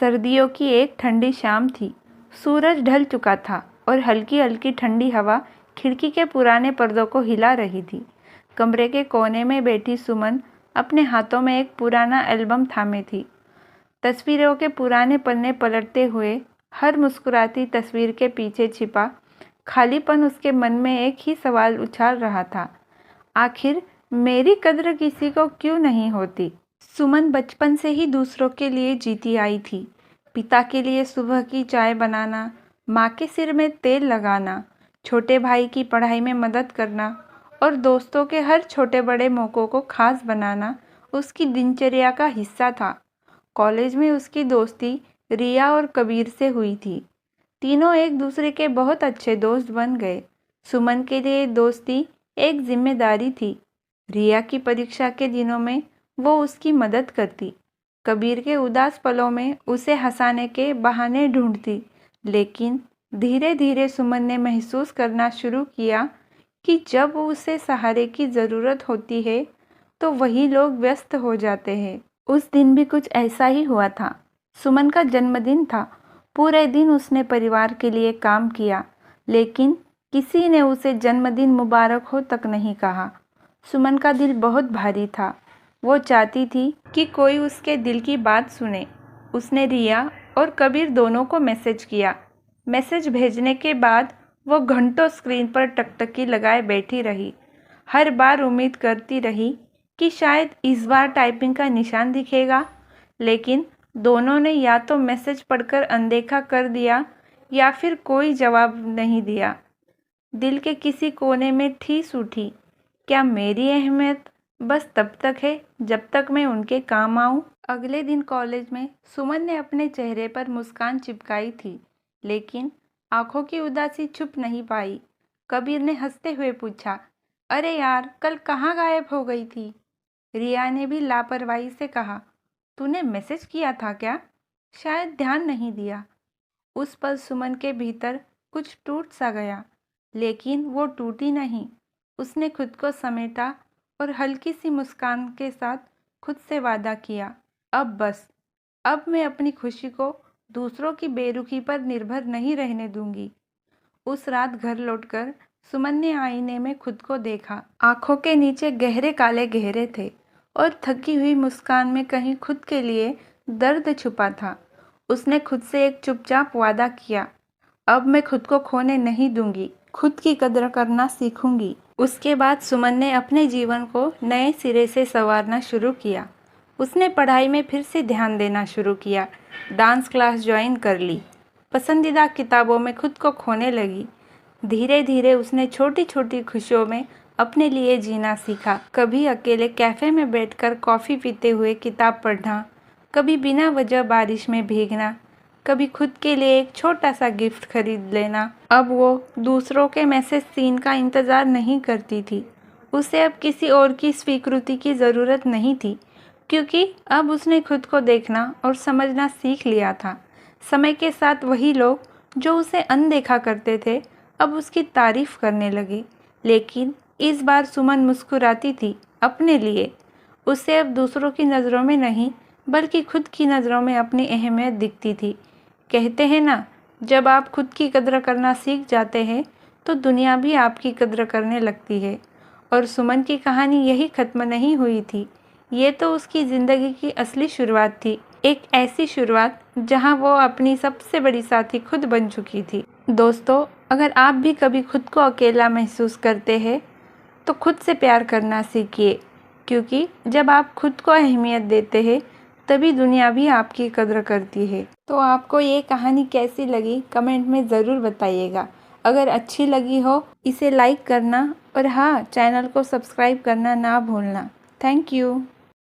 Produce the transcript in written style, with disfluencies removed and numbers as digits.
सर्दियों की एक ठंडी शाम थी। सूरज ढल चुका था और हल्की हल्की ठंडी हवा खिड़की के पुराने पर्दों को हिला रही थी। कमरे के कोने में बैठी सुमन अपने हाथों में एक पुराना एल्बम थामे थी। तस्वीरों के पुराने पन्ने पलटते हुए हर मुस्कुराती तस्वीर के पीछे छिपा खालीपन उसके मन में एक ही सवाल उछाल रहा था, आखिर मेरी कद्र किसी को क्यों नहीं होती। सुमन बचपन से ही दूसरों के लिए जीती आई थी। पिता के लिए सुबह की चाय बनाना, माँ के सिर में तेल लगाना, छोटे भाई की पढ़ाई में मदद करना और दोस्तों के हर छोटे बड़े मौक़ों को खास बनाना उसकी दिनचर्या का हिस्सा था। कॉलेज में उसकी दोस्ती रिया और कबीर से हुई थी। तीनों एक दूसरे के बहुत अच्छे दोस्त बन गए। सुमन के लिए दोस्ती एक जिम्मेदारी थी। रिया की परीक्षा के दिनों में वो उसकी मदद करती, कबीर के उदास पलों में उसे हंसाने के बहाने ढूंढती। लेकिन धीरे धीरे सुमन ने महसूस करना शुरू किया कि जब उसे सहारे की ज़रूरत होती है तो वही लोग व्यस्त हो जाते हैं। उस दिन भी कुछ ऐसा ही हुआ था। सुमन का जन्मदिन था। पूरे दिन उसने परिवार के लिए काम किया, लेकिन किसी ने उसे जन्मदिन मुबारक हो तक नहीं कहा। सुमन का दिल बहुत भारी था। वो चाहती थी कि कोई उसके दिल की बात सुने। उसने रिया और कबीर दोनों को मैसेज किया। मैसेज भेजने के बाद वो घंटों स्क्रीन पर टकटकी लगाए बैठी रही। हर बार उम्मीद करती रही कि शायद इस बार टाइपिंग का निशान दिखेगा, लेकिन दोनों ने या तो मैसेज पढ़कर अनदेखा कर दिया या फिर कोई जवाब नहीं दिया। दिल के किसी कोने में ठेस उठी, क्या मेरी अहमियत बस तब तक है जब तक मैं उनके काम आऊं। अगले दिन कॉलेज में सुमन ने अपने चेहरे पर मुस्कान चिपकाई थी, लेकिन आंखों की उदासी छुप नहीं पाई। कबीर ने हंसते हुए पूछा, अरे यार, कल कहाँ गायब हो गई थी। रिया ने भी लापरवाही से कहा, तूने मैसेज किया था क्या? शायद ध्यान नहीं दिया। उस पल सुमन के भीतर कुछ टूट सा गया, लेकिन वो टूटी नहीं। उसने खुद को समेटा और हल्की सी मुस्कान के साथ खुद से वादा किया, अब बस, अब मैं अपनी खुशी को दूसरों की बेरुखी पर निर्भर नहीं रहने दूंगी। उस रात घर लौटकर सुमन ने आईने में खुद को देखा। आंखों के नीचे गहरे काले घेरे थे और थकी हुई मुस्कान में कहीं खुद के लिए दर्द छुपा था। उसने खुद से एक चुपचाप वादा किया, अब मैं खुद को खोने नहीं दूंगी, खुद की कद्र करना सीखूंगी। उसके बाद सुमन ने अपने जीवन को नए सिरे से संवारना शुरू किया। उसने पढ़ाई में फिर से ध्यान देना शुरू किया, डांस क्लास ज्वाइन कर ली, पसंदीदा किताबों में खुद को खोने लगी। धीरे धीरे उसने छोटी छोटी खुशियों में अपने लिए जीना सीखा। कभी अकेले कैफ़े में बैठकर कॉफ़ी पीते हुए किताब पढ़ना, कभी बिना वजह बारिश में भीगना, कभी खुद के लिए एक छोटा सा गिफ्ट खरीद लेना। अब वो दूसरों के मैसेज सीन का इंतज़ार नहीं करती थी। उसे अब किसी और की स्वीकृति की ज़रूरत नहीं थी, क्योंकि अब उसने खुद को देखना और समझना सीख लिया था। समय के साथ वही लोग जो उसे अनदेखा करते थे अब उसकी तारीफ़ करने लगे, लेकिन इस बार सुमन मुस्कुराती थी अपने लिए। उसे अब दूसरों की नज़रों में नहीं, बल्कि खुद की नज़रों में अपनी अहमियत दिखती थी। कहते हैं ना, जब आप खुद की कद्र करना सीख जाते हैं तो दुनिया भी आपकी कद्र करने लगती है। और सुमन की कहानी यही ख़त्म नहीं हुई थी। ये तो उसकी ज़िंदगी की असली शुरुआत थी। एक ऐसी शुरुआत जहां वो अपनी सबसे बड़ी साथी खुद बन चुकी थी। दोस्तों, अगर आप भी कभी खुद को अकेला महसूस करते हैं तो खुद से प्यार करना सीखिए, क्योंकि जब आप खुद को अहमियत देते हैं तभी दुनिया भी आपकी कद्र करती है। तो आपको ये कहानी कैसी लगी कमेंट में ज़रूर बताइएगा। अगर अच्छी लगी हो इसे लाइक करना और हाँ, चैनल को सब्सक्राइब करना ना भूलना। Thank you.